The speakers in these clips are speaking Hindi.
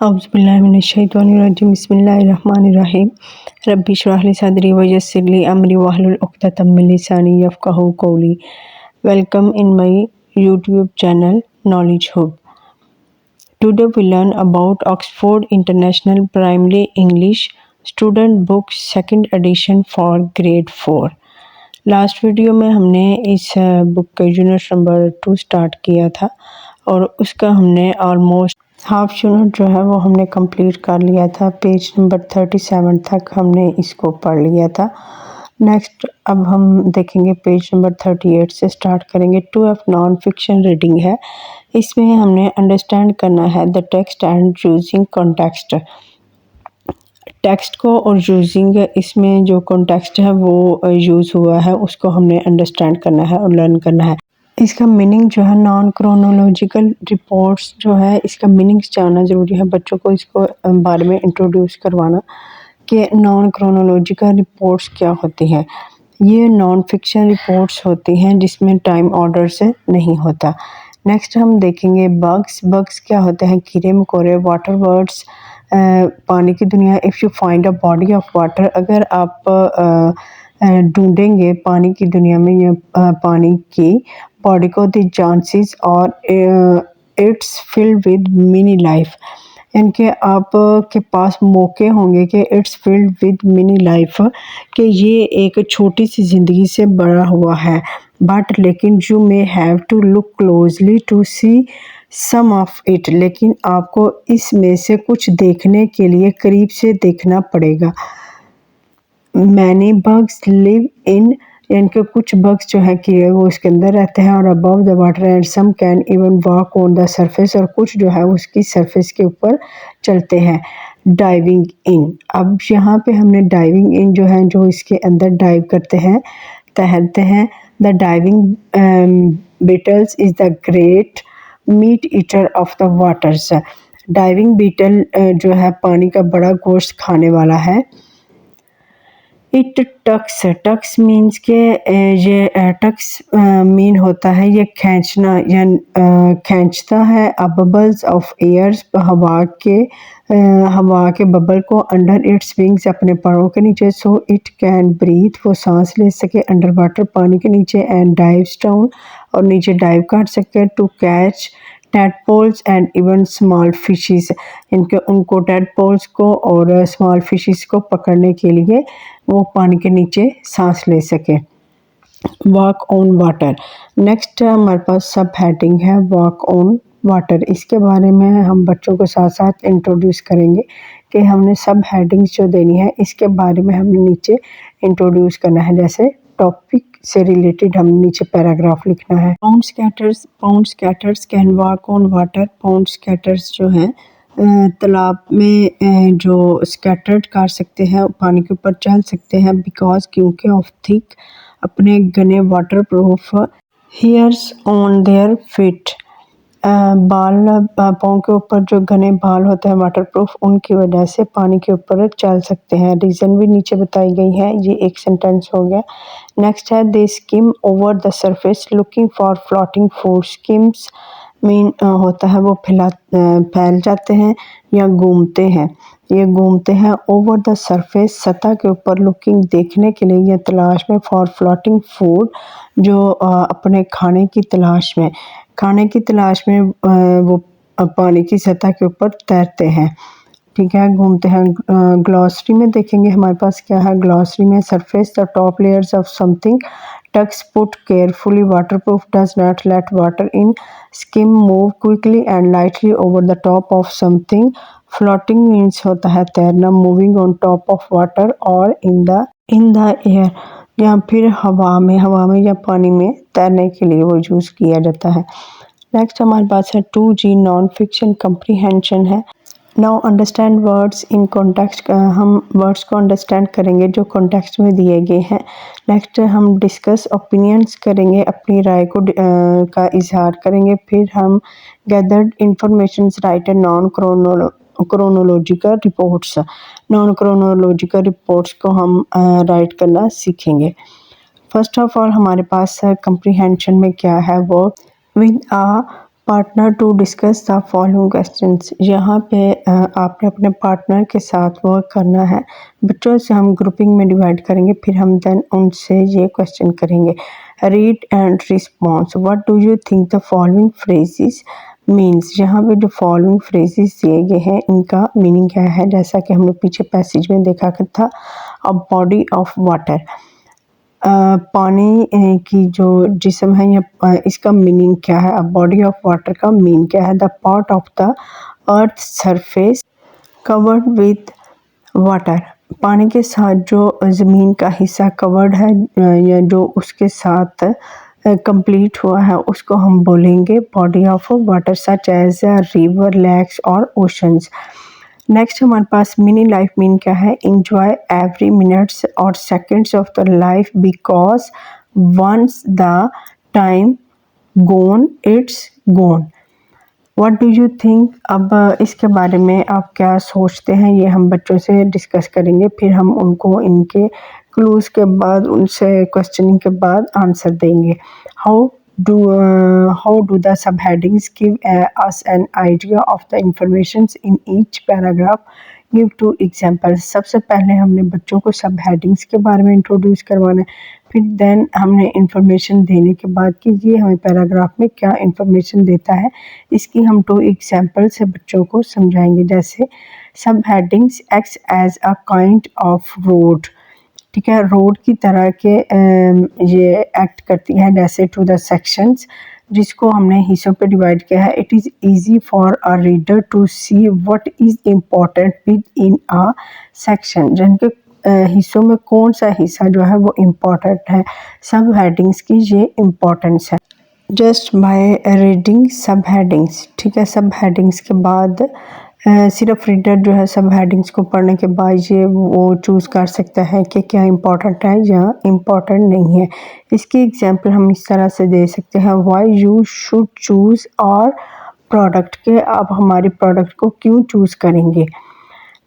औज़ुबिल्लाहिमिनश्शैतानिर्रजीम बिस्मिल्लाहिर्रहमानिर्रहीम रब्बि इश्रह ली सदरी व यस्सिर ली अमरी वहलुल उक़दतम मिन लिसानी यफ़क़हू क़ौली। Welcome in my YouTube channel Knowledge Hub. Today we learn about Oxford International Primary English Student Book Second Edition for Grade 4. Last video में हमने इस बुक का यूनिट नंबर 2 स्टार्ट किया था और उसका हमने ऑलमोस्ट हाफ यूनिट जो है वो हमने कंप्लीट कर लिया था। पेज नंबर 37 तक हमने इसको पढ़ लिया था। नेक्स्ट अब हम देखेंगे पेज नंबर 38 से स्टार्ट करेंगे। 2F नॉन फिक्शन रीडिंग है। इसमें हमने अंडरस्टैंड करना है the text and using context. Text को और यूजिंग, इसमें जो कॉन्टेक्स्ट है वो यूज़ हुआ है उसको हमने अंडरस्टैंड करना है और लर्न करना है। इसका मीनिंग जो है नॉन क्रोनोलॉजिकल रिपोर्ट्स जो है इसका मीनिंग्स जानना ज़रूरी है। बच्चों को इसको बारे में इंट्रोड्यूस करवाना कि नॉन क्रोनोलॉजिकल रिपोर्ट्स क्या होती हैं। ये नॉन फिक्शन रिपोर्ट्स होती हैं जिसमें टाइम ऑर्डर से नहीं होता। नेक्स्ट हम देखेंगे बग्स। बग्स क्या होते हैं? कीड़े मकोड़े। वाटर बर्ड्स, पानी की दुनिया। If you find a body of water, अगर आप ढूंढेंगे पानी की दुनिया में या पानी की बॉडी को, द चांसेस और it's filled with mini life, इनके आप के पास मौके होंगे कि it's filled with mini life, कि ये एक छोटी सी ज़िंदगी से बड़ा हुआ है। बट लेकिन you may have to look closely to see some of it, लेकिन आपको इसमें से कुछ देखने के लिए करीब से देखना पड़ेगा। मैनी बग्स लिव इन, इनके कुछ बग्स जो हैं कीड़े वो इसके अंदर रहते हैं और above the water, and some can even walk on the surface, और कुछ जो है उसकी सरफेस के ऊपर चलते हैं। डाइविंग इन, अब यहाँ पे हमने डाइविंग इन जो है जो इसके अंदर डाइव करते हैं, तैरते हैं। The diving beetles is the great meat eater of the waters. Diving beetle जो है पानी का बड़ा गोश्त खाने वाला है। इट टक्स, टक्स मीन्स के ये टक्स मीन होता है ये खींचना या खींचता है। बबल्स ऑफ एयर्स, हवा के बबल को अंडर इट्स विंग्स, अपने पैरों के नीचे, सो इट कैन ब्रीथ, वो सांस ले सके अंडर वाटर, पानी के नीचे। एंड डाइव्स डाउन, और नीचे डाइव कर सके। To catch tadpoles and even small fishes, उनको टैडपोल्स को और स्मॉल फिशेस को पकड़ने के लिए वो पानी के नीचे सांस ले सके। Walk on water. नेक्स्ट हमारे पास सब हेडिंग है वॉक ऑन वाटर। इसके बारे में हम बच्चों के साथ साथ इंट्रोड्यूस करेंगे कि हमने सब हेडिंग्स जो देनी है इसके बारे में हमने नीचे इंट्रोड्यूस करना है। जैसे टॉपिक से रिलेटेड हम नीचे पैराग्राफ लिखना है। Pound scatters can walk on water. Pound scatters जो हैं तालाब में जो स्कैटर्ड कर सकते हैं, पानी के ऊपर चल सकते हैं। बिकॉज, क्योंकि ऑफ थिक, अपने घने water proof hairs on their feet, बाल पाँव के ऊपर जो घने बाल होते हैं वाटर प्रूफ, उनकी वजह से पानी के ऊपर चल सकते हैं। रीज़न भी नीचे बताई गई है। ये एक सेंटेंस हो गया। नेक्स्ट है they skim over the surface looking for floating food. Skims mean होता है वो फैल जाते हैं या घूमते हैं। ये घूमते हैं ओवर द सरफेस, सतह के ऊपर, लुकिंग देखने के लिए या तलाश में, फॉर फ्लोटिंग फूड जो अपने खाने की तलाश में, खाने की तलाश में वो पानी की सतह के ऊपर तैरते हैं। ठीक है, घूमते हैं। ग्लॉसरी में देखेंगे हमारे पास क्या है। ग्लॉसरी में surface the top layers of something, tucks put carefully, waterproof does not let water in, skim move quickly and lightly over the top of something. Floating means होता है तैरना, moving on top of water और इन द एयर, या फिर हवा में या पानी में तैरने के लिए वो यूज़ किया जाता है। नेक्स्ट हमारे पास है 2G नॉन फिक्शन कम्प्रीहेंशन है। Now understand words in context. हम वर्ड्स को अंडरस्टैंड करेंगे जो कॉन्टेक्स्ट में दिए गए हैं। नेक्स्ट हम डिस्कस ओपिनियंस करेंगे, अपनी राय को का इजहार करेंगे। फिर हम gathered information right and non chronological reports. Non chronological reports को हम राइट करना सीखेंगे। फर्स्ट ऑफ ऑल हमारे पास कम्प्रीहेंशन में क्या है वो, with a partner to discuss the following questions. यहाँ पे आपने अपने पार्टनर के साथ वर्क करना है। बच्चों से हम ग्रुपिंग में डिवाइड करेंगे, फिर हम देन उनसे ये क्वेश्चन करेंगे। Read and response. What do you think the following phrases means. यहाँ पे जो फॉलोइंग फ्रेजेस दिए गए हैं इनका मीनिंग क्या है, जैसा कि हमने पीछे पैसेज में देखा था। अ बॉडी ऑफ वाटर, पानी की जो जिस्म है या इसका मीनिंग क्या है। अब बॉडी ऑफ वाटर का मीन क्या है। The part of the earth surface covered with water, पानी के साथ जो ज़मीन का हिस्सा कवर्ड है या जो उसके साथ कंप्लीट हुआ है उसको हम बोलेंगे body of water, such as river, lakes और ओशंस। नेक्स्ट हमारे पास मिनी लाइफ मीन क्या है। इंजॉय एवरी मिनट्स और seconds of the life because once the time gone it's gone. What do you think. अब इसके बारे में आप क्या सोचते हैं, ये हम बच्चों से डिस्कस करेंगे, फिर हम उनको इनके क्लूज के बाद उनसे क्वेश्चनिंग के बाद आंसर देंगे। How do the subheadings give us an idea of the information in each paragraph? Give two examples. सबसे पहले हमने बच्चों को सब हेडिंग्स के बारे में इंट्रोड्यूस करवाना है, फिर देन हमने इंफॉर्मेशन देने के बाद कि ये हमें पैराग्राफ में क्या इंफॉर्मेशन देता है, इसकी हम 2 एग्जाम्पल से बच्चों को समझाएंगे। जैसे subheadings act as a kind of road, ठीक है, रोड की तरह के ये एक्ट करती है। जैसे टू द सेक्शंस, जिसको हमने हिस्सों पे डिवाइड किया है। It is easy for a reader to see what is important within a section, जिनके हिस्सों में कौन सा हिस्सा जो है वो इम्पोर्टेंट है। सब हेडिंग्स की ये इम्पोर्टेंस है जस्ट बाय रीडिंग सब हेडिंग्स, ठीक है। सब हेडिंग्स के बाद सिर्फ रीडर जो है सब हेडिंग्स को पढ़ने के बाद ये वो चूज़ कर सकता है कि क्या इम्पोर्टेंट है या इम्पोर्टेंट नहीं है। इसकी एग्जांपल हम इस तरह से दे सकते हैं। व्हाई यू शुड चूज़ और प्रोडक्ट, के आप हमारे प्रोडक्ट को क्यों चूज़ करेंगे।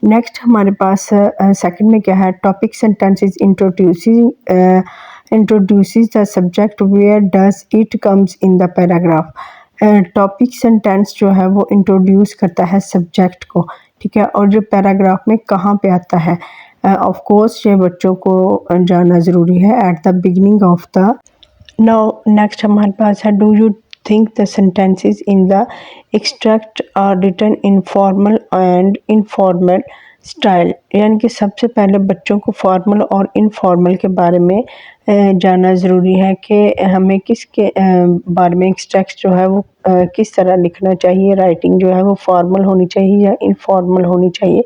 नेक्स्ट हमारे पास सेकंड में क्या है। Topic sentences introduces the subject, where does it comes in the paragraph. Topic sentence जो है वो इंट्रोड्यूस करता है सब्जेक्ट को, ठीक है, और जो पैराग्राफ में कहाँ पे आता है। ऑफ कोर्स ये बच्चों को जानना ज़रूरी है at the beginning of the. Now next हमारे पास है do you think the sentences in the extract are written in formal and informal style, यानी कि सबसे पहले बच्चों को फॉर्मल और इनफॉर्मल के बारे में जानना ज़रूरी है कि हमें किसके बारे में एक्सट्रैक्ट जो है वो किस तरह लिखना चाहिए। राइटिंग जो है वो फॉर्मल होनी चाहिए या इनफॉर्मल होनी चाहिए।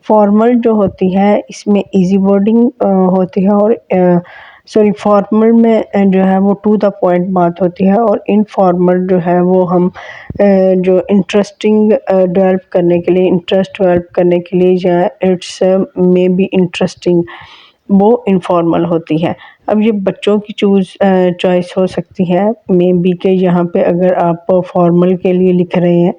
फॉर्मल जो होती है इसमें इजी वर्डिंग होती है और फॉर्मल में जो है वो टू द पॉइंट बात होती है, और इनफॉर्मल जो है वो हम जो इंटरेस्टिंग डेवलप करने के लिए, इंटरेस्ट डेवलप करने के लिए या इट्स मे बी इंटरेस्टिंग, वो इनफॉर्मल होती है। अब ये बच्चों की चॉइस हो सकती है मे बी के यहाँ पे अगर आप फॉर्मल के लिए लिख रहे हैं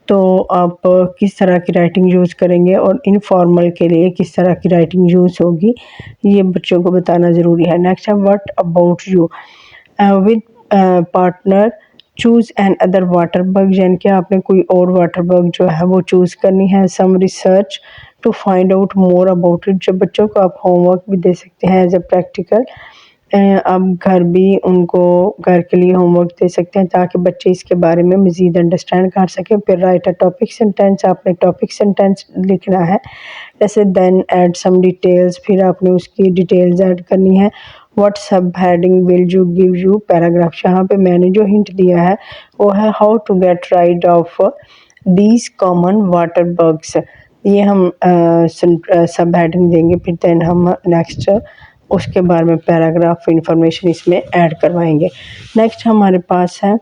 तो आप किस तरह की राइटिंग यूज़ करेंगे और इनफॉर्मल के लिए किस तरह की राइटिंग यूज़ होगी, ये बच्चों को बताना ज़रूरी है। नेक्स्ट है what about you. With partner choose another water bug, यानी कि आपने कोई और वाटर बग जो है वो चूज़ करनी है। Some research to find out more about it, जब बच्चों को आप होमवर्क भी दे सकते हैं एज ए प्रैक्टिकल। आप घर भी उनको घर के लिए होमवर्क दे सकते हैं ताकि बच्चे इसके बारे में मज़ीद अंडरस्टैंड कर सकें। फिर राइट अ टॉपिक सेंटेंस, आपने टॉपिक सेंटेंस लिखना है। जैसे देन ऐड सम डिटेल्स, फिर आपने उसकी डिटेल्स ऐड करनी है। What subheading will you give you paragraph, यहाँ पे मैंने जो हिंट दिया है वो है how to get rid of these common water bugs. ये हम सब हेडिंग देंगे, फिर देन हम नेक्स्ट उसके बारे में पैराग्राफ इंफॉर्मेशन इसमें ऐड करवाएंगे। नेक्स्ट हमारे पास है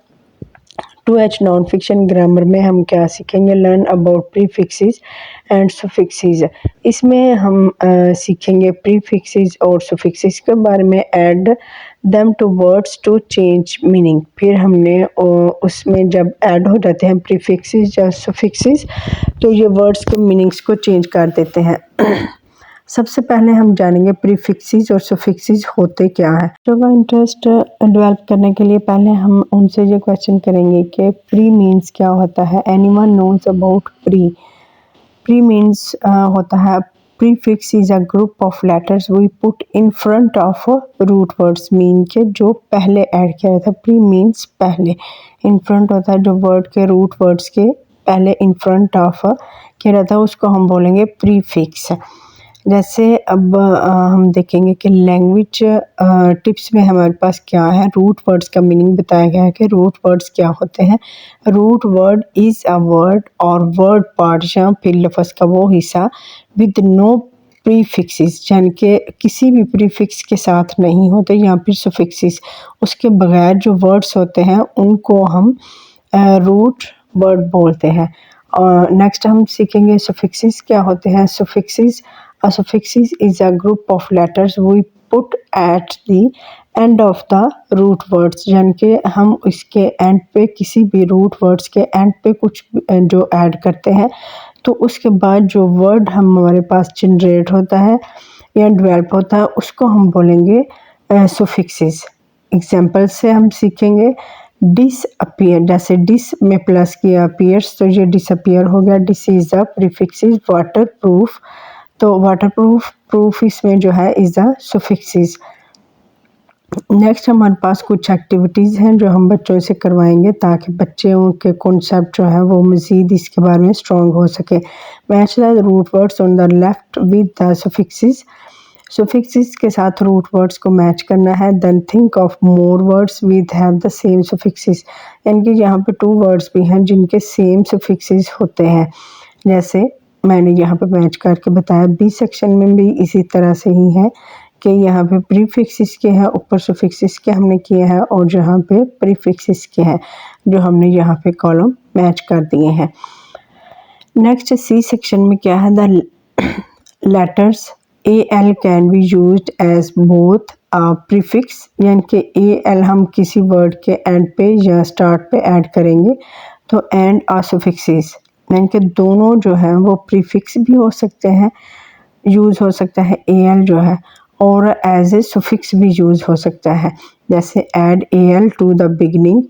2H नॉन फिक्शन ग्रामर में हम क्या सीखेंगे। Learn about prefixes and suffixes, इसमें हम सीखेंगे प्रीफिक्सेस और सुफिक्सेस के बारे में। Add them to words to change meaning, फिर हमने उसमें जब ऐड हो जाते हैं प्रीफिक्सेस या सुफिक्सेस तो ये वर्ड्स के मीनिंग्स को चेंज कर देते हैं। सबसे पहले हम जानेंगे प्रीफिक्सेस और सफिक्सेस होते क्या है। बच्चों का इंटरेस्ट डेवलप करने के लिए पहले हम उनसे ये क्वेश्चन करेंगे कि प्री मीन्स क्या होता है। Anyone knows about pre? Pre means होता है prefix is a group of letters we put in front of root words. Mean के जो पहले ऐड किया जाता है। प्री मीन्स पहले, इन फ्रंट होता है जो वर्ड के रूट वर्ड्स के पहले इन फ्रंट ऑफ किया जाता है, उसको हम बोलेंगे प्रीफिक्स। जैसे अब हम देखेंगे कि लैंग्वेज टिप्स में हमारे पास क्या है, रूट वर्ड्स का मीनिंग बताया गया है कि रूट वर्ड्स क्या होते हैं। Root word is a word और वर्ड पार्ट या फिर लफ्ज़ का वो हिस्सा विद नो प्रीफिक्सेस, यानी कि किसी भी प्रीफिक्स के साथ नहीं होते या फिर सफिक्सेस, उसके बगैर जो वर्ड्स होते हैं उनको हम रूट वर्ड बोलते हैं। और नेक्स्ट हम सीखेंगे सफिक्सेस क्या होते हैं। Suffixes, a suffix is a group of letters we put at the end of the root words, यानी कि हम इसके एंड पे किसी भी रूट वर्ड्स के एंड पे कुछ जो ऐड करते हैं, तो उसके बाद जो वर्ड हमारे पास जनरेट होता है या डेवलप होता है उसको हम बोलेंगे सुफिक्सेस। एग्जाम्पल से हम सीखेंगे डिसअपियर, जैसे डिस में प्लस किया अपीयर्स तो ये डिसअपियर हो गया। Dish is a prefix water proof, तो वाटर प्रूफ इसमें जो है इज द सुफिक्सेस। नेक्स्ट हमारे पास कुछ एक्टिविटीज़ हैं जो हम बच्चों से करवाएंगे ताकि बच्चों के कॉन्सेप्ट जो है वो मज़ीद इसके बारे में स्ट्रॉन्ग हो सके। Match the root words on the left with the suffixes. Suffixes के साथ रूट वर्ड्स को मैच करना है। Then think of more words with have the same suffixes, यानी कि यहाँ पे 2 वर्ड्स भी हैं जिनके सेम सुफिक्सेस होते हैं। जैसे मैंने यहाँ पे मैच करके बताया। बी सेक्शन में भी इसी तरह से ही है कि यहाँ पे प्रीफिक्सेस के हैं, ऊपर सफिक्सेस के हमने किए हैं और जहाँ पे प्रीफिक्सेस के हैं जो हमने यहाँ पे कॉलम मैच कर दिए हैं। नेक्स्ट सी सेक्शन में क्या है, the letters A L can be used as both prefix, यानी कि ए एल हम किसी वर्ड के एंड पे या स्टार्ट पे ऐड करेंगे तो एंड आ सफिक्सेस, यानी कि दोनों जो हैं वो प्रीफिक्स भी हो सकते हैं, यूज़ हो सकता है ए एल जो है, और एज ए सुफिक्स भी यूज़ हो सकता है। जैसे add a L to the beginning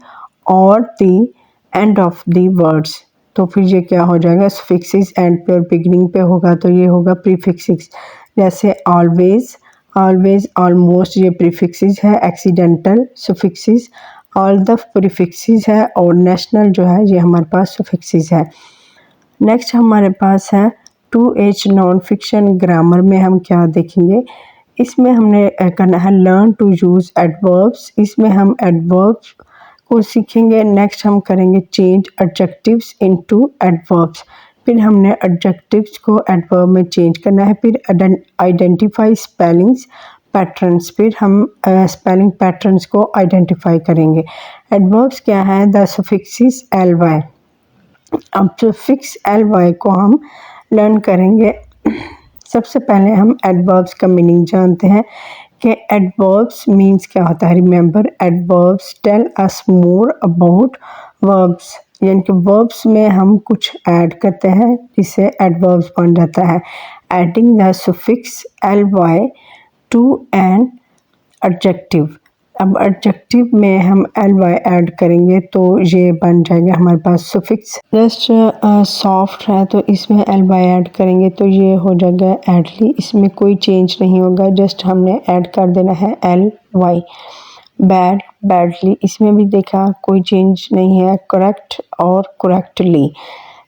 और the end of the words, तो फिर ये क्या हो जाएगा, सुफिक्सेस एंड पे और बिगनिंग पे होगा तो ये होगा प्रीफिक्सेस। जैसे ऑलवेज, ऑलवेज, ऑलमोस्ट ये प्रीफिक्सेस है। एक्सीडेंटल सुफिक्सेस, ऑल द प्रीफिक्सेस है, और नेशनल जो है ये हमारे पास सुफिक्सेस है। नेक्स्ट हमारे पास है 2H नॉन फिक्शन ग्रामर में हम क्या देखेंगे। इसमें हमने करना है लर्न टू यूज़ एडवर्ब्स, इसमें हम एडवर्ब्स को सीखेंगे। नेक्स्ट हम करेंगे चेंज एडजेक्टिव्स इनटू एडवर्ब्स, फिर हमने एडजेक्टिव्स को एडवर्ब में चेंज करना है। फिर आइडेंटिफाई स्पेलिंग्स पैटर्न्स, फिर हम स्पेलिंग पैटर्न्स को आइडेंटिफाई करेंगे। एडवर्ब्स क्या है, द सफिक्सेस एल वाई। अब सफिक्स एल वाई को हम लर्न करेंगे। सबसे पहले हम एडवर्ब्स का मीनिंग जानते हैं कि एडवर्ब्स मीन्स क्या होता है। Remember, adverbs tell us more about verbs, यानी कि वर्ब्स में हम कुछ ऐड करते हैं जिससे एडवर्ब्स बन जाता है। Adding the suffix L Y to an adjective, अब एडजेक्टिव में हम एल वाई ऐड करेंगे तो ये बन जाएगा हमारे पास सफिक्स। जस्ट सॉफ्ट है तो इसमें एल वाई ऐड करेंगे तो ये हो जाएगा एडली, इसमें कोई चेंज नहीं होगा, जस्ट हमने ऐड कर देना है एल वाई। बैड, बैडली, इसमें भी देखा कोई चेंज नहीं है। करेक्ट और करेक्टली,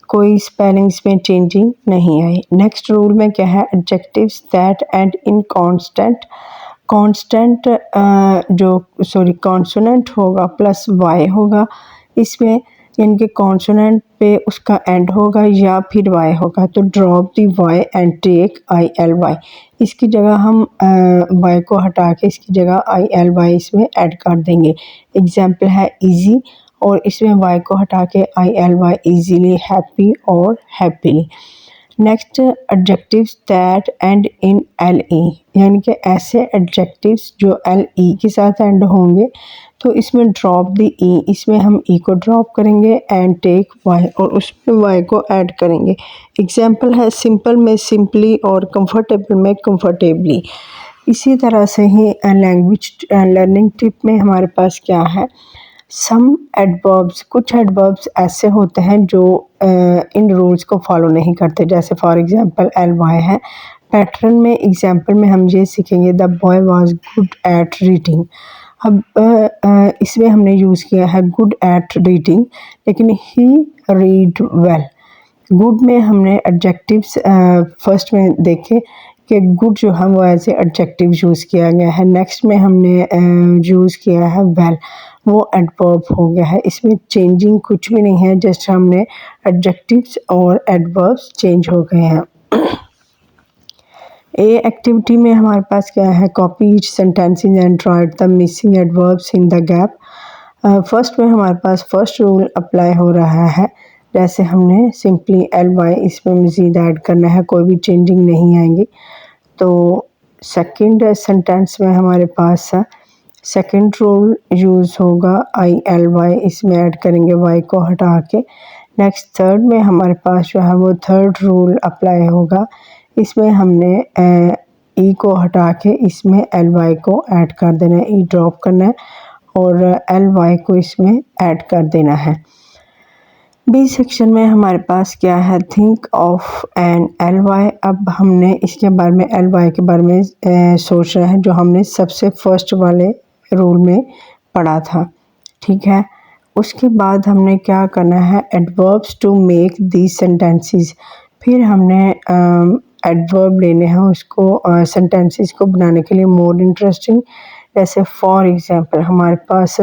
कोई स्पेलिंग्स में चेंजिंग नहीं आई। नेक्स्ट रूल में क्या है, adjectives that end in constant, constant consonant होगा प्लस वाई होगा इसमें, यानी कि कॉन्सोनेंट पे उसका एंड होगा या फिर वाई होगा, तो drop the Y and take I L Y, इसकी जगह हम वाई को हटा के इसकी जगह आई एल वाई इसमें ऐड कर देंगे। एग्जाम्पल है इजी, और इसमें वाई को हटा के I L Y easily, happy और happily. Next adjectives that end in L E, यानी कि ऐसे एडजेक्टिव्स जो एल ई के साथ एंड होंगे तो इसमें ड्रॉप द ई, इसमें हम ई को ड्रॉप करेंगे एंड टेक वाई, और उसमें वाई को ऐड करेंगे। एग्जाम्पल है सिंपल में सिंपली और कंफर्टेबल में कंफर्टेबली। इसी तरह से ही लैंग्वेज लर्निंग टिप में हमारे पास क्या है, सम एडवर्ब्स, कुछ एडवर्ब्स ऐसे होते हैं जो इन रूल्स को फॉलो नहीं करते, जैसे फॉर एग्जांपल एल वाई है। पैटर्न में एग्जांपल में हम ये सीखेंगे the boy was good at reading. अब इसमें हमने यूज़ किया है गुड एट रीडिंग, लेकिन ही रीड वेल। गुड में हमने एडजेक्टिव्स फर्स्ट में देखे कि गुड जो है वो एज ए एडजेक्टिव यूज़ किया गया है। नेक्स्ट में हमने यूज़ किया है वेल, वो एडवर्ब हो गया है। इसमें चेंजिंग कुछ भी नहीं है, जस्ट हमने एडजेक्टिव्स और एडवर्ब्स चेंज हो गए हैं। ए एक्टिविटी में हमारे पास क्या है, copy each sentences and right the missing adverbs in the gap. First में हमारे पास फर्स्ट रूल अप्लाई हो रहा है, जैसे हमने सिंपली एल वाई इसमें मज़ीद ऐड करना है, कोई भी चेंजिंग नहीं आएंगी। तो सेकंड सेंटेंस में हमारे पास सेकंड रूल यूज़ होगा आई एल वाई, इसमें ऐड करेंगे वाई को हटा के। नेक्स्ट थर्ड में हमारे पास जो है वो थर्ड रूल अप्लाई होगा, इसमें हमने ई को हटा के इसमें एल वाई को ऐड कर देना है, ई ड्रॉप करना है और एल वाई को इसमें ऐड कर देना है। बी सेक्शन में हमारे पास क्या है, think of an L Y. अब हमने इसके बारे में एल वाई के बारे में सोच रहे हैं, जो हमने सबसे फर्स्ट वाले रूल में पढ़ा था, ठीक है। उसके बाद हमने क्या करना है, adverbs to make these sentences. फिर हमने एडवर्ब लेने हैं उसको सेंटेंसेस को बनाने के लिए मोर इंटरेस्टिंग। जैसे फॉर एग्जांपल हमारे पास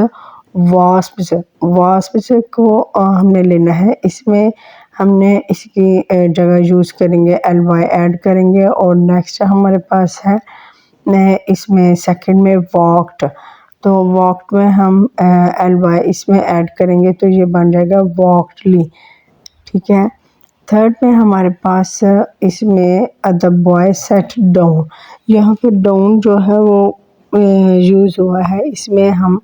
वास्प्स, वास्प्स को हमने लेना है, इसमें हमने इसकी जगह यूज़ करेंगे एल वाई ऐड करेंगे। और नेक्स्ट हमारे पास है इसमें सेकंड में वॉक्ड, तो वॉक्ड में हम एल वाई इसमें ऐड करेंगे तो ये बन जाएगा वॉक्डली, ठीक है। थर्ड में हमारे पास इसमें द बॉय सेट डाउन, यहाँ पे डाउन जो है वो यूज़ हुआ है, इसमें हम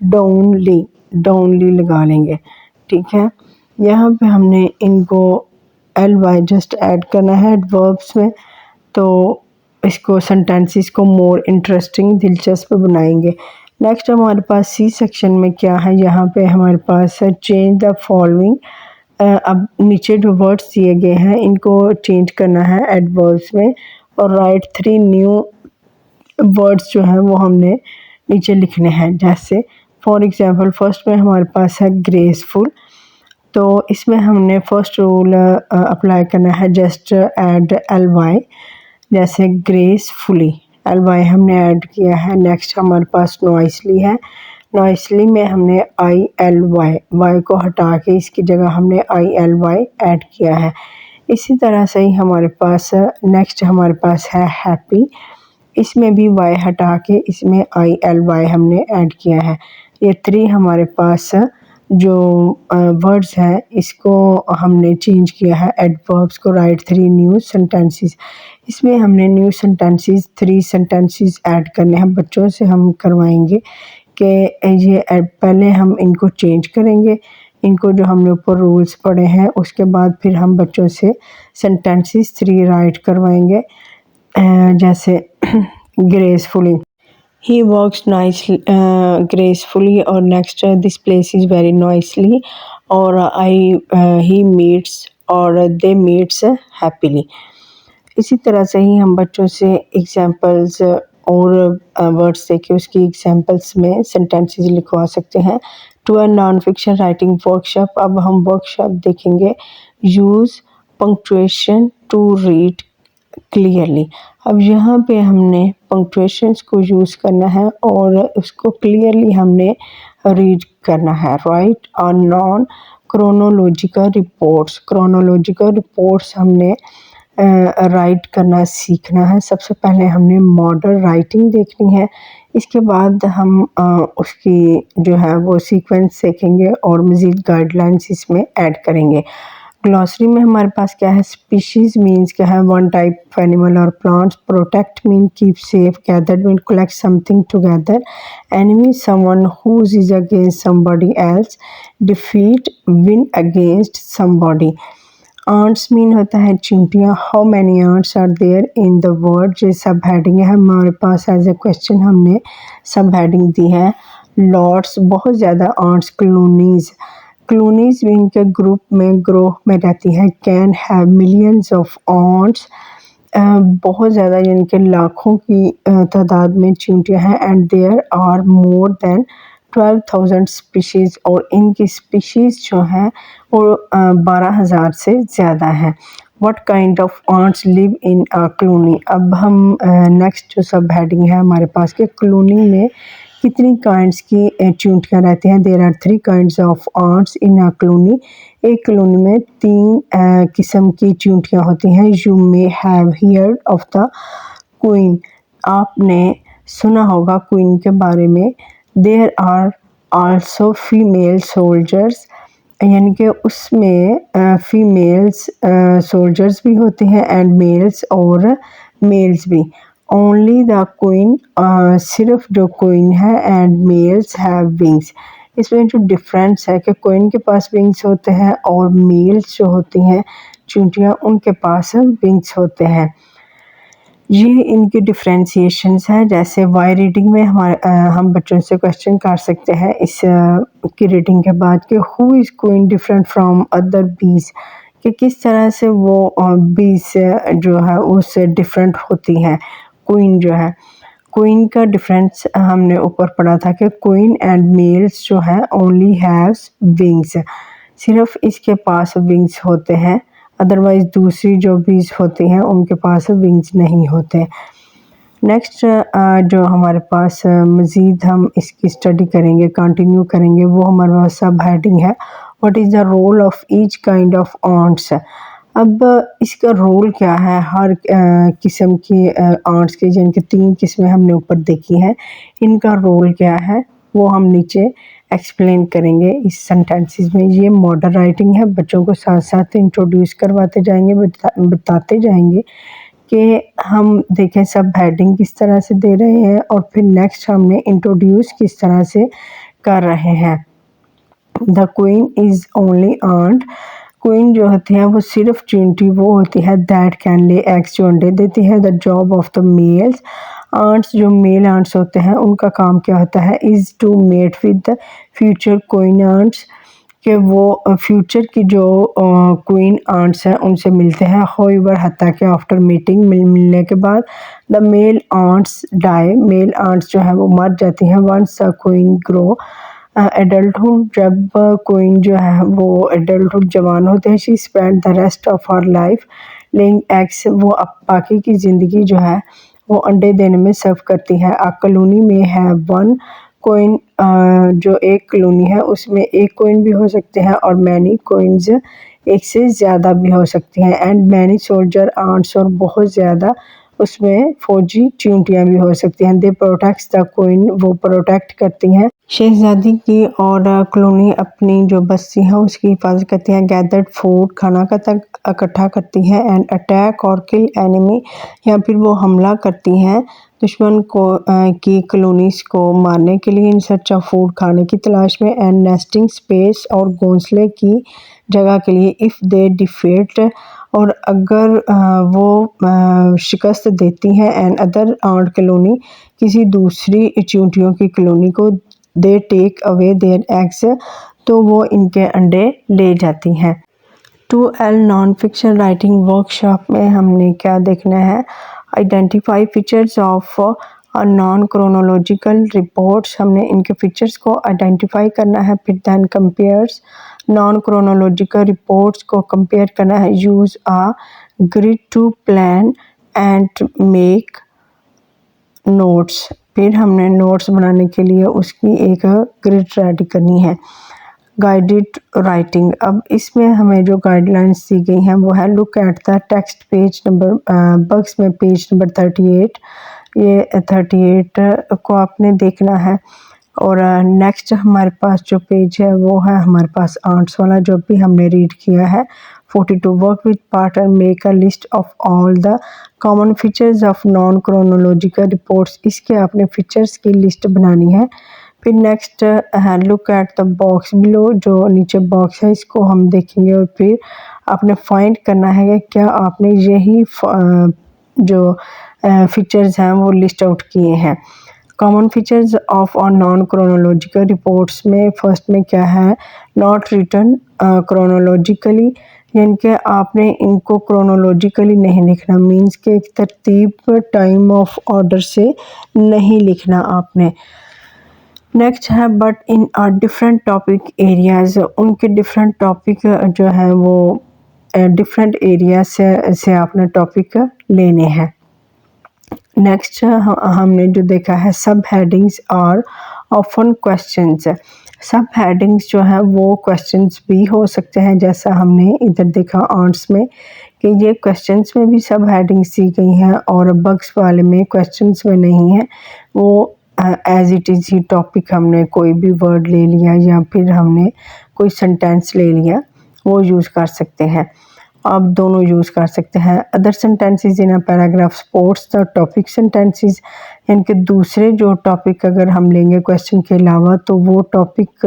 डाउनली लगा लेंगे, ठीक है। यहाँ पे हमने इनको एल वाई जस्ट ऐड करना है एडवर्ब्स में, तो इसको सेंटेंसेस को मोर इंटरेस्टिंग दिलचस्प बनाएंगे। नेक्स्ट हमारे पास सी सेक्शन में क्या है, यहाँ पे हमारे पास है चेंज द फॉलोइंग। अब नीचे जो वर्ड्स दिए गए हैं इनको चेंज करना है एडवर्ब्स में, और राइट 3 न्यू वर्ड्स जो हैं वो हमने नीचे लिखने हैं। जैसे फॉर एग्जांपल फर्स्ट में हमारे पास है ग्रेसफुल, तो इसमें हमने फर्स्ट रूल अप्लाई करना है, जस्ट ऐड एल वाई, जैसे ग्रेसफुली एल वाई हमने ऐड किया है। नेक्स्ट हमारे पास नॉइसली है, नॉइसली में हमने आई एल वाई, वाई को हटा के इसकी जगह हमने आई एल वाई ऐड किया है। इसी तरह से ही हमारे पास नेक्स्ट हमारे पास है हैप्पी, इसमें भी वाई हटा के इसमें आई एल वाई हमने ऐड किया है। ये 3 हमारे पास जो वर्ड्स हैं इसको हमने चेंज किया है एडवर्ब्स को, राइट 3 न्यू सेंटेंसेस। इसमें हमने न्यू सेंटेंसेस 3 सेंटेंसेस ऐड करने हैं, बच्चों से हम करवाएंगे कि ये पहले हम इनको चेंज करेंगे, इनको जो हमने ऊपर रूल्स पढ़े हैं, उसके बाद फिर हम बच्चों से सेंटेंसेस 3 राइट करवाएंगे। जैसे gracefully, he works nice gracefully, और next this place is very noisily, और ही मीट्स और दे मीट्स हैप्पीली। इसी तरह से ही हम बच्चों से एग्जांपल्स और वर्ड्स देके उसकी एग्जांपल्स में सेंटेंसेस लिखवा सकते हैं। To a non fiction writing workshop, अब हम वर्कशॉप देखेंगे, use punctuation to read clearly. अब यहाँ पे हमने पंक्चुएशंस को यूज़ करना है और उसको क्लियरली हमने रीड करना है। राइट और non chronological reports, chronological reports हमने राइट करना सीखना है। सबसे पहले हमने मॉडर्न राइटिंग देखनी है, इसके बाद हम उसकी जो है वो सीक्वेंस सीखेंगे और मज़ीद गाइडलाइंस इसमें ऐड करेंगे। ग्लॉसरी में हमारे पास क्या है, स्पीशीज मीन्स क्या है, वन टाइप ऑफ एनिमल और plants, protect mean keep safe, gather mean collect something together, enemy someone whose is against somebody else, defeat win against somebody. Ants mean होता है चींटियाँ, how many ants are there in the world, ये सब हेडिंग है हमारे पास। एज ए क्वेश्चन हमने सब हेडिंग दी है। लॉट्स बहुत ज़्यादा आंट्स, कॉलोनीज, कॉलोनीज मीन के ग्रुप में ग्रोह में रहती हैं। Can have millions of ants, बहुत ज़्यादा यानी कि लाखों की तादाद में चींटियाँ हैं। And there are more than 12,000 species, और इनकी स्पीशीज़ जो हैं वो 12,000 से ज़्यादा हैं। What kind of ants live in a colony. अब हम नेक्स्ट जो सब हेडिंग है हमारे पास के कॉलोनी में कितनी काइंड्स की चींटियाँ रहती हैं। There are 3 kinds of ants in a colony. एक कॉलोनी में 3 किस्म की चींटियाँ होती हैं। You may have heard of the queen, आपने सुना होगा क्वीन के बारे में। There are also female soldiers, यानी कि उसमें फीमेल्स सोल्जर्स भी होते हैं एंड मेल्स और मेल्स भी। ओनली द क्वीन, सिर्फ जो क्वीन है, एंड मेल्स हैव विंग्स। इसमें जो डिफरेंस है कि क्वीन के पास विंग्स होते हैं और मेल्स जो होती हैं चींटियाँ उनके पास विंग्स होते हैं। ये इनके डिफ्रेंशिएशंस हैं। जैसे वाई रीडिंग में हम बच्चों से क्वेश्चन कर सकते हैं इस की रीडिंग के बाद कि who is queen different from other बीज, कि किस तरह से वो बीज जो है उससे डिफरेंट होती हैं। क्वीन जो है, क्वीन का डिफरेंस हमने ऊपर पढ़ा था कि क्वीन एंड मेल्स जो है ओनली हैव्स विंग्स, सिर्फ इसके पास विंग्स होते हैं, अदरवाइज दूसरी जो बीज होती हैं उनके पास विंग्स नहीं होते। नेक्स्ट जो हमारे पास मज़ीद हम इसकी स्टडी करेंगे, कंटिन्यू करेंगे, वो हमारे पास सब हेडिंग है what is the role of each kind of ants. अब इसका रोल क्या है हर किस्म की आंट्स के, जिनकी 3 किस्में हमने ऊपर देखी हैं, इनका रोल क्या है वो हम नीचे एक्सप्लेन करेंगे इस सेंटेंसेस में। ये मॉडर्न राइटिंग है, बच्चों को साथ साथ इंट्रोड्यूस करवाते जाएंगे, बताते जाएंगे कि हम देखें सब हेडिंग किस तरह से दे रहे हैं और फिर नेक्स्ट हमने इंट्रोड्यूस किस तरह से कर रहे हैं। The queen is only ant, queen जो होती है वो सिर्फ चींटी वो होती है दैट कैन ले एग्स, जो अंडे देती है। The job of the males ants, जो मेल आंट्स होते हैं उनका काम क्या होता है, is to mate with the future queen ants, कि वो फ्यूचर की जो क्वीन आंट्स हैं उनसे मिलते हैं। होएवर हत्ता के आफ्टर मीटिंग, मिलने के बाद the male ants die, male ants जो है वो मर जाती हैं। Once the queen grow adulthood, जब क्वीन जो है वो एडल्टहुड जवान होते हैं। She spend the rest of her life laying eggs, वो अब बाकी की ज़िंदगी जो है वो अंडे देने में सर्व करती है। आ कॉलोनी में है वन क्वीन, जो एक कॉलोनी है उसमें एक क्वीन भी हो सकते हैं और मैनी क्वीन्स, एक से ज़्यादा भी हो सकती हैं। एंड मैनी सोल्जर आंट्स, और बहुत ज़्यादा उसमें फौजी चींटियाँ भी हो सकती हैं। दे प्रोटेक्ट्स द क्वीन, वो प्रोटेक्ट करती हैं शहजादी की, और कॉलोनी अपनी जो बस्ती है उसकी हिफाजत करती हैं। गैदर्ड फूड, खाना का तक इकट्ठा करती हैं। एंड अटैक और किल एनिमी, या फिर वो हमला करती हैं दुश्मन को की कॉलोनीज़ को मारने के लिए। इन सर्च ऑफ फूड, खाने की तलाश में। एंड नेस्टिंग स्पेस, और घोंसले की जगह के लिए। इफ़ दे डिफीट, और अगर वो शिकस्त देती हैं एंड अदर आंट कॉलोनी, किसी दूसरी चींटियों की कॉलोनी को, they take away their eggs, तो वो इनके अंडे ले जाती हैं। 2L non fiction writing workshop में हमने क्या देखना है, आइडेंटिफाई फीचर्स ऑफ और नॉन क्रोनोलॉजिकल रिपोर्ट्स, हमने इनके फीचर्स को आइडेंटिफाई करना है। फिर then compares, non chronological reports को कंपेयर करना है। Use a grid to plan and make notes, फिर हमने नोट्स बनाने के लिए उसकी एक ग्रिड रेडी करनी है। गाइडेड राइटिंग, अब इसमें हमें जो गाइडलाइंस दी गई हैं वो है look at the text page number, बक्स में पेज नंबर 38, ये 38 को आपने देखना है। और नेक्स्ट हमारे पास जो पेज है वो है हमारे पास आंट्स वाला, जो भी हमने रीड किया है। 42 work with partner, make a list of all the common features of non chronological reports. इसके आपने फीचर्स की लिस्ट बनानी है। फिर नेक्स्ट है look at the box below, जो नीचे बॉक्स है इसको हम देखेंगे और फिर आपने फाइंड करना है कि क्या आपने यही जो फीचर्स हैं वो लिस्ट आउट किए हैं। कॉमन फीचर्स ऑफ और नॉन क्रोनोलॉजिकल रिपोर्ट्स में फर्स्ट में क्या है, नॉट रिटन क्रोनोलॉजिकली, यानी कि आपने इनको क्रोनोलॉजिकली नहीं लिखना, मींस के एक तरतीब टाइम ऑफ ऑर्डर से नहीं लिखना आपने। नेक्स्ट है but in different topic areas, उनके डिफरेंट टॉपिक जो है वो डिफरेंट एरिया से आपने टॉपिक लेने हैं। नेक्स्ट हमने जो देखा है सब हेडिंग्स और ऑफन क्वेश्चंस। सब हेडिंग्स जो है वो क्वेश्चंस भी हो सकते हैं, जैसा हमने इधर देखा आर्ट्स में कि ये क्वेश्चंस में भी सब हेडिंग्स दी गई हैं और बग्स वाले में क्वेश्चंस में नहीं है, वो एज इट इज़ ही टॉपिक हमने कोई भी वर्ड ले लिया या फिर हमने कोई सेंटेंस ले लिया वो यूज़ कर सकते हैं। आप दोनों यूज़ कर सकते हैं। Other sentences in a paragraph sports the topic sentences, यानी कि दूसरे जो टॉपिक अगर हम लेंगे क्वेश्चन के अलावा तो वो टॉपिक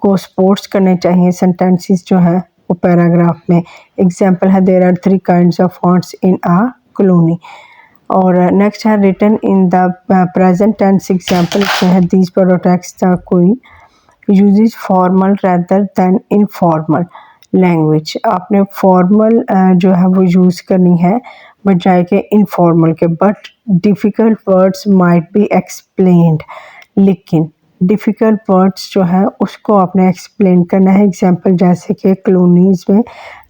को स्पोर्ट्स करने चाहिए सेंटेंसेस जो है वो पैराग्राफ में। एग्जांपल है there are 3 kinds of fonts in a colony. और नेक्स्ट है written in the present tense, example है these protects the queen uses formal rather than informal language. आपने फॉर्मल जो है वो यूज़ करनी है बजाय के इनफॉर्मल के। But difficult words might be explained, लेकिन डिफ़िकल्ट वर्ड्स जो है उसको आपने एक्सप्लेन करना है। एग्जांपल जैसे कि कॉलोनीज़ में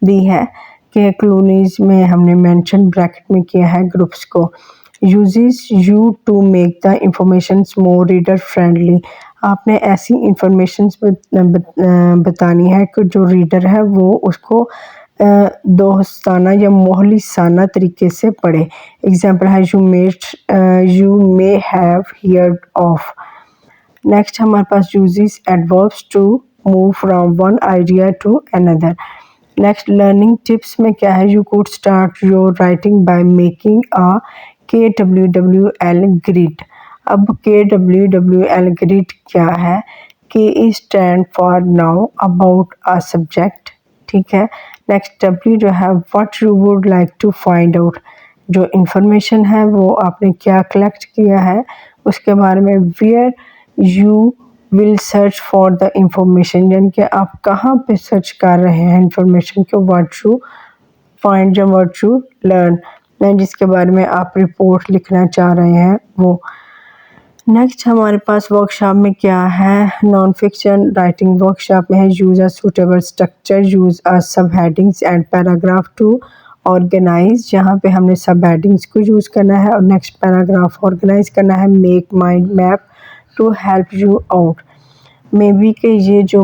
दी है कि कॉलोनीज़ में हमने मेंशन ब्रैकेट में किया है ग्रुप्स को। Uses you to make the informations more reader friendly, आपने ऐसी इंफॉर्मेशंस बतानी है कि जो रीडर है वो उसको दोस्ताना या मोहलिसाना तरीके से पढ़े। एग्जांपल है you may have heard of. Next हमारे पास uses adverbs to move from one idea to another. Next learning tips में क्या है, you could start your writing by making a KWWL grid. अब KWWL ग्रिड क्या है, K stand for now about a subject, ठीक है। नेक्स्ट W जो है what you would like to find out, जो इंफॉर्मेशन है वो आपने क्या कलेक्ट किया है उसके बारे में। Where you will search for the information, यानी कि आप कहाँ पे सर्च कर रहे हैं इंफॉर्मेशन को। व्हाट यू फाइंड या व्हाट यू लर्न, जिसके बारे में आप रिपोर्ट लिखना चाह रहे हैं वो। नेक्स्ट हमारे पास वर्कशॉप में क्या है, नॉन फिक्शन राइटिंग वर्कशॉप में है use a suitable structure, use a sub headings and paragraph to organise, जहाँ पे हमने सब हेडिंग्स को यूज़ करना है और नेक्स्ट पैराग्राफ ऑर्गेनाइज करना है। Make mind map to help you out, maybe कि ये जो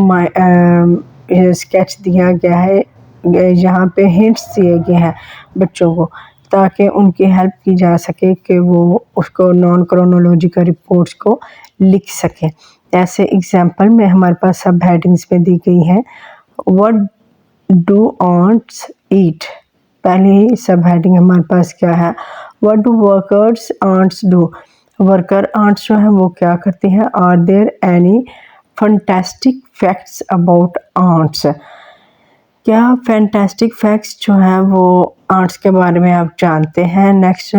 स्केच दिया गया है यहाँ पे हिंट्स दिए गए हैं बच्चों को ताकि उनकी हेल्प की जा सके कि वो उसको नॉन क्रोनोलॉजिकल रिपोर्ट्स को लिख सकें। ऐसे एग्जांपल में हमारे पास सब हेडिंग्स में दी गई है। व्हाट डू ऑन्ट्स ईट, पहली सब हेडिंग हमारे पास क्या है, what do workers ants do, worker ants जो है वो क्या करती हैं। Are there any fantastic facts about ants, क्या फैंटास्टिक फैक्ट्स जो हैं वो आर्ट्स के बारे में आप जानते हैं। नेक्स्ट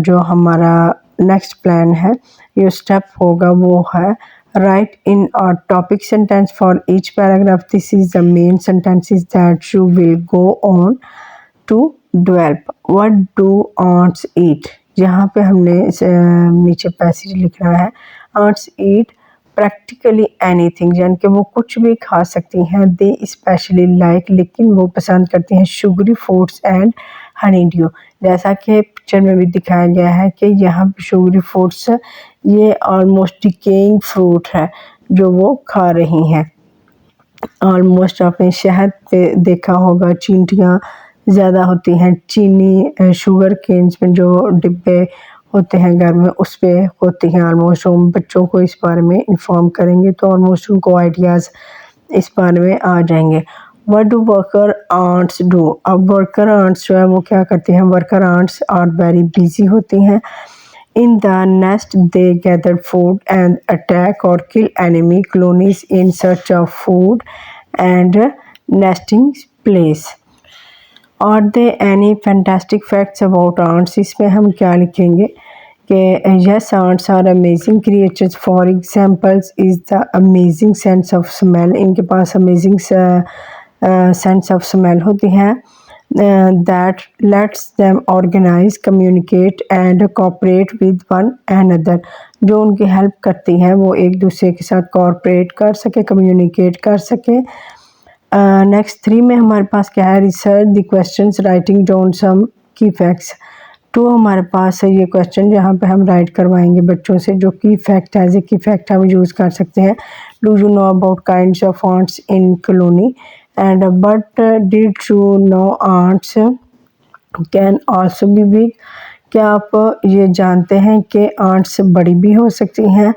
जो हमारा नेक्स्ट प्लान है, ये स्टेप होगा वो है राइट इन और topic sentence for each paragraph, this is the main sentences that you will go on to develop. What do ants eat, यहाँ पे हमने नीचे पैसेज लिखना है, आंट्स ईट प्रैक्टिकली एनीथिंग, यानी कि वो कुछ भी खा सकती हैं। दे स्पेशली लाइक, लेकिन वो पसंद करती हैं sugary foods and honey due, जैसा कि पिक्चर में भी दिखाया गया है कि यहाँ पे शुगरी फूड्स ये ऑलमोस्ट डिकेइंग फ्रूट है जो वो खा रही हैं। ऑलमोस्ट आपने शहद पे देखा होगा चींटियाँ ज़्यादा होती हैं, चीनी शुगर केन्स में जो डिब्बे होते हैं घर में उस पे होती हैं। ऑलमोस्ट हम बच्चों को इस बारे में इन्फॉर्म करेंगे तो ऑलमोस्ट उनको आइडियाज़ इस बारे में आ जाएंगे। What do worker ants do. अब वर्कर आंट्स जो है वो क्या करती हैं, worker ants are very busy होती हैं। In the nest, they gather food and attack or kill enemy colonies in search of food and nesting place. Are there any fantastic facts about ants? इसमें हम क्या लिखेंगे कि yes, ants are amazing creatures. For examples, is the amazing sense of smell. इनके पास amazing sense of smell होती है. That lets them organize, communicate and cooperate with one another. जो उनकी हेल्प करती हैं वो एक दूसरे के साथ कोऑपरेट कर सके, कम्युनिकेट कर सके। नेक्स्ट 3 में हमारे पास क्या है, research the questions writing down some key facts. 2 हमारे पास है ये क्वेश्चन जहाँ पे हम राइट करवाएंगे बच्चों से जो की फैक्ट एज ए की फैक्ट हम यूज़ कर सकते हैं। Do you know about kinds of ants in colony and but did you know ants can also be big. क्या आप ये जानते हैं कि आंट्स बड़ी भी हो सकती हैं।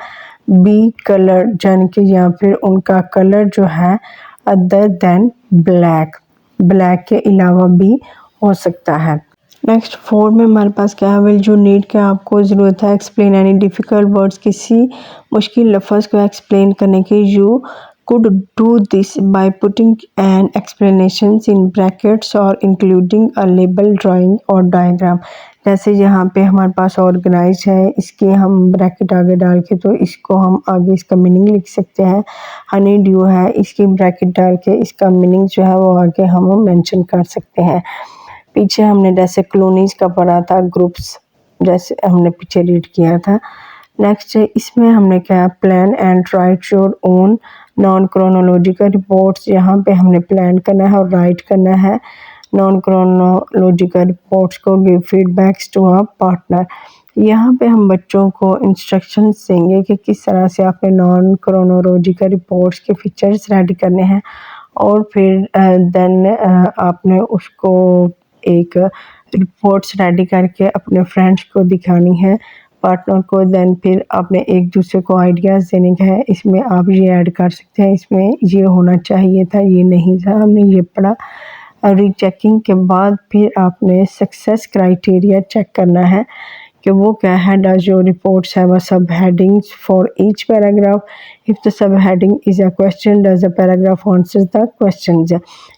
बी कलर यानी कि या फिर उनका कलर जो है अदर देन ब्लैक, ब्लैक के अलावा भी हो सकता है। नेक्स्ट 4 में हमारे पास क्या है, विल यू नीड, क्या आपको ज़रूरत है, एक्सप्लेन एनी डिफ़िकल्ट वर्ड्स, किसी मुश्किल लफ्ज़ को एक्सप्लेन करने की। You could do this by putting an explanations in brackets or including a label, drawing or diagram। जैसे यहाँ पे हमारे पास ऑर्गेनाइज है, इसके हम ब्रैकेट आगे डाल के तो इसको हम आगे इसका मीनिंग लिख सकते हैं। हनी ड्यू है, इसकी ब्रैकेट डाल के इसका मीनिंग जो है वो आगे हम मेंशन कर सकते हैं। पीछे हमने जैसे कॉलोनीज का पढ़ा था, ग्रुप्स जैसे हमने पीछे रीड किया था। नेक्स्ट इसमें हमने क्या, plan and right your own non chronological reports. यहाँ पे हमने प्लान करना है और राइट करना है नॉन क्रोनोलॉजिकल रिपोर्ट्स को। Give feedbacks to a partner. यहाँ पे हम बच्चों को इंस्ट्रक्शंस देंगे कि किस तरह से आपने नॉन क्रोनोलॉजिकल रिपोर्ट्स के फीचर्स रेडी करने हैं और फिर देन आपने उसको एक रिपोर्ट्स रेडी करके अपने फ्रेंड्स को दिखानी है, पार्टनर को। देन फिर आपने एक दूसरे को आइडियाज़ देने का है, इसमें आप ये ऐड कर सकते हैं, इसमें ये होना चाहिए था, ये नहीं था, हमने ये पढ़ा। रीचेकिंग के बाद फिर आपने सक्सेस क्राइटेरिया चेक करना है कि वो क्या है। Does your reports have a sub headings for each paragraph. If the sub heading is a question, does the paragraph answers the questions.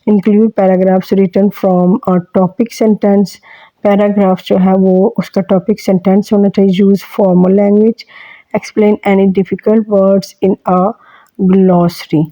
Include paragraphs written from a topic sentence. Paragraph जो है वो उसका टॉपिक सेंटेंस होना चाहिए। Use formal language. Explain any difficult words in a glossary.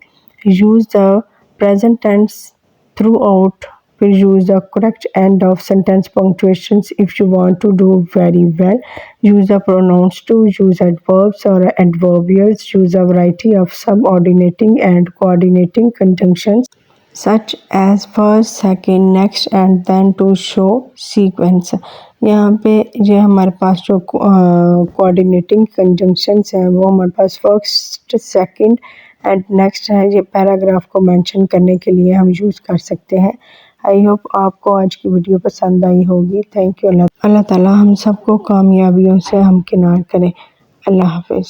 Use the present tense throughout. फिर use the correct end of sentence punctuations if you want to do very well. Use the pronouns to use adverbs or adverbials. Use a variety of subordinating and coordinating conjunctions such as first, second, next and then to show sequence। यहाँ पे ये हमारे पास जो coordinating conjunctions हैं वो हमारे पास first, second एंड नेक्स्ट है, ये पैराग्राफ को मेंशन करने के लिए हम यूज़ कर सकते हैं। आई होप आपको आज की वीडियो पसंद आई होगी। Thank you. अल्लाह ताला हम सबको कामयाबियों से हमकिनार करें। अल्लाह हाफिज़।